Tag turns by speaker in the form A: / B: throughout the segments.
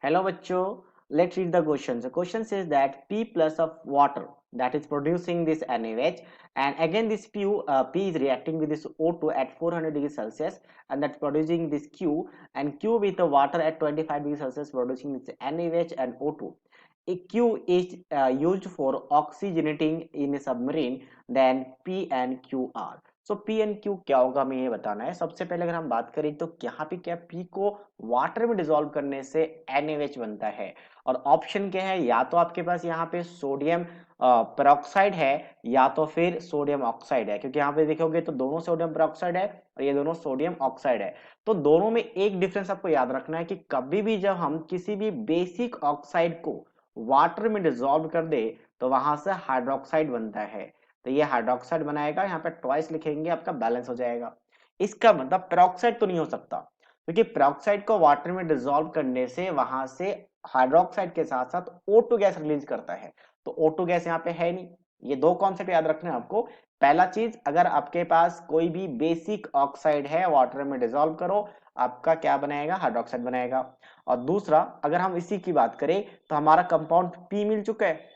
A: Hello bachcho, let's read the question. The question says that P plus of water that is producing this NaOH, and again this P is reacting with this O2 at 400 degrees Celsius, and that's producing this Q, and Q with the water at 25 degrees Celsius producing this NaOH and O2. A Q is used for oxygenating in a submarine, then P and Q are. So P and Q क्या होगा हमें ये बताना है। सबसे पहले अगर हम बात करें तो यहाँ पे क्या पी को वाटर में डिसॉल्व करने से NaOH बनता है, और ऑप्शन क्या है, या तो आपके पास यहाँ पे सोडियम पेरोक्साइड है या तो फिर सोडियम ऑक्साइड है, क्योंकि यहाँ पे देखोगे तो दोनों सोडियम पेरोक्साइड है और ये दोनों सोडियम ऑक्साइड है। तो दोनों में एक डिफरेंस आपको याद रखना है कि कभी भी जब हम किसी भी बेसिक ऑक्साइड को वाटर में डिसॉल्व कर दे तो वहां से हाइड्रोक्साइड बनता है। तो ये हाइड्रोक्साइड बनाएगा, यहाँ पे ट्वाइस लिखेंगे आपका बैलेंस हो जाएगा। इसका मतलब पेरोक्साइड तो नहीं हो सकता, क्योंकि पेरोक्साइड को वाटर में डिसॉल्व करने से वहां से हाइड्रोक्साइड के साथ साथ O2 गैस रिलीज करता है, तो O2 गैस यहाँ पे है नहीं। ये दो कॉन्सेप्ट याद रखना है आपको। पहला चीज, अगर आपके पास कोई भी बेसिक ऑक्साइड है वाटर में डिसॉल्व करो, आपका क्या बनाएगा, हाइड्रोक्साइड बनाएगा। और दूसरा, अगर हम इसी की बात करें तो हमारा कंपाउंड P मिल चुका है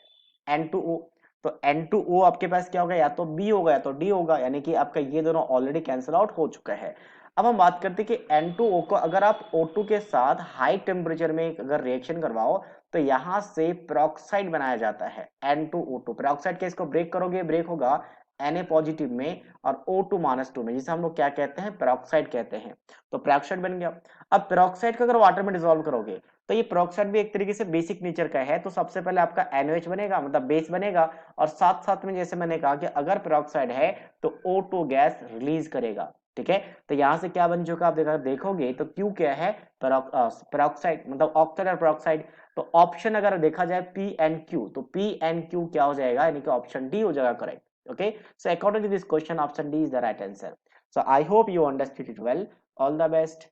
A: N2O, तो N2O आपके पास क्या होगा, या तो B होगा या तो D होगा, यानी कि आपका ये दोनों ऑलरेडी कैंसिल आउट हो चुका है। अब हम बात करते हैं कि N2O को अगर आप O2 के साथ हाई टेम्परेचर में अगर रिएक्शन करवाओ तो यहां से पेरोक्साइड बनाया जाता है N2O2। पेरोक्साइड के इसको ब्रेक करोगे, ब्रेक होगा Na पॉजिटिव में और O2 - 2 में, जिसे हम लोग क्या कहते हैं, पेरोक्साइड कहते हैं। तो पेरोक्साइड बन गया। अब पेरोक्साइड को अगर वाटर में डिसॉल्व करोगे तो ये पेरोक्साइड भी एक तरीके से बेसिक नेचर का है, तो सबसे पहले आपका NaOH बनेगा, मतलब बेस बनेगा, और साथ साथ में जैसे मैंने कहा कि अगर पेरोक्साइड है तो O2 गैस रिलीज करेगा। ठीक है, तो यहां से क्या बन चुका आप देखोगे तो Q क्या है, पेरोक्साइड, मतलब ऑक्साइड और पेरोक्साइड। तो ऑप्शन अगर देखा जाए P एंड Q, तो P एंड Q क्या हो जाएगा, यानी कि ऑप्शन डी हो जाएगा correct. Okay, so according to this question option D is the right answer. So I hope you understood it well. All the best.